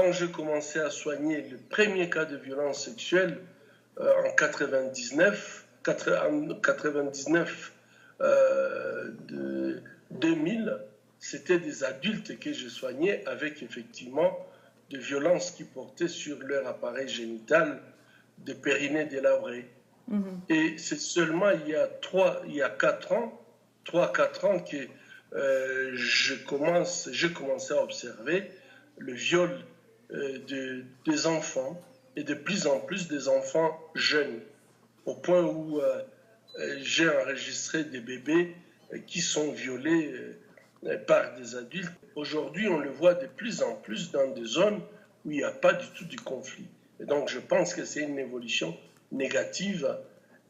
quand j'ai commencé à soigner le premier cas de violence sexuelle en 99 de 2000, c'était des adultes que je soignais avec effectivement de violences qui portaient sur leur appareil génital de périnée délabré. Et c'est seulement il y a 4 ans, 3-4 ans que j'ai commencé à observer le viol des enfants, et de plus en plus des enfants jeunes, au point où j'ai enregistré des bébés qui sont violés par des adultes. Aujourd'hui, on le voit de plus en plus dans des zones où il n'y a pas du tout de conflit. Et donc, je pense que c'est une évolution négative.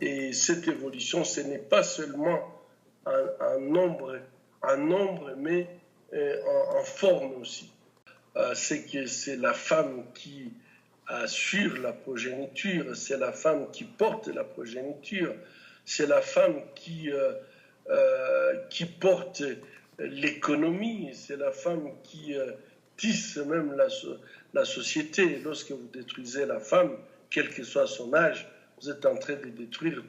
Et cette évolution, ce n'est pas seulement en nombre, mais en forme aussi. C'est que c'est la femme qui assure la progéniture, c'est la femme qui porte la progéniture, c'est la femme qui porte l'économie, c'est la femme qui tisse même la société. Lorsque vous détruisez la femme, quel que soit son âge, vous êtes en train de détruire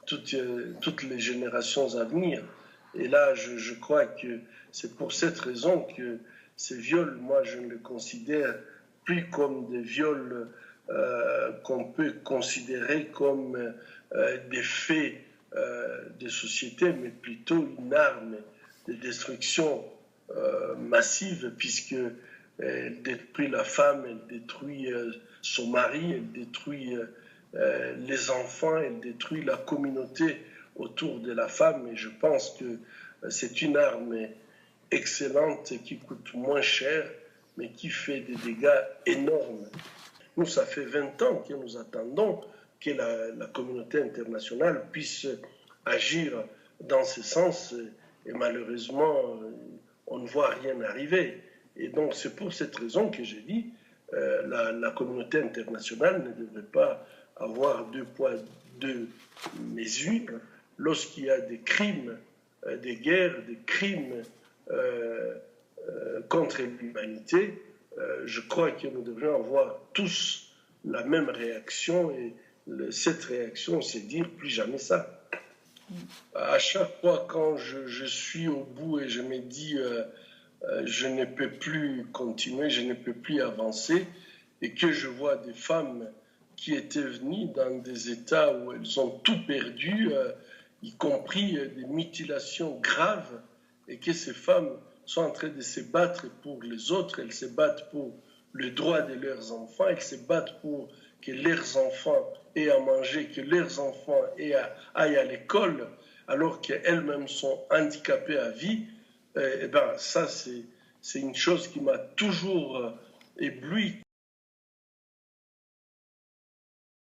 toutes les générations à venir. Et là, je crois que c'est pour cette raison que ces viols, moi, je ne les considère plus comme des viols qu'on peut considérer comme des faits de société, mais plutôt une arme de destruction massive, puisqu'elle détruit la femme, elle détruit son mari, elle détruit les enfants, elle détruit la communauté autour de la femme. Et je pense que c'est une arme excellente qui coûte moins cher, mais qui fait des dégâts énormes. Nous, ça fait 20 ans que nous attendons que la communauté internationale puisse agir dans ce sens, et malheureusement, on ne voit rien arriver. Et donc, c'est pour cette raison que j'ai dit la communauté internationale ne devrait pas avoir deux poids, deux mesures lorsqu'il y a des crimes, des guerres, des crimes contre l'humanité. Je crois que nous devrions avoir tous la même réaction, et cette réaction, c'est dire plus jamais ça. À chaque fois quand je suis au bout et je me dis je ne peux plus continuer, je ne peux plus avancer, et que je vois des femmes qui étaient venues dans des états où elles ont tout perdu, y compris des mutilations graves, et que ces femmes sont en train de se battre pour les autres, elles se battent pour le droit de leurs enfants, elles se battent pour que leurs enfants aient à manger, que leurs enfants aillent à l'école, alors qu'elles-mêmes sont handicapées à vie. Et ben ça, c'est une chose qui m'a toujours ébloui.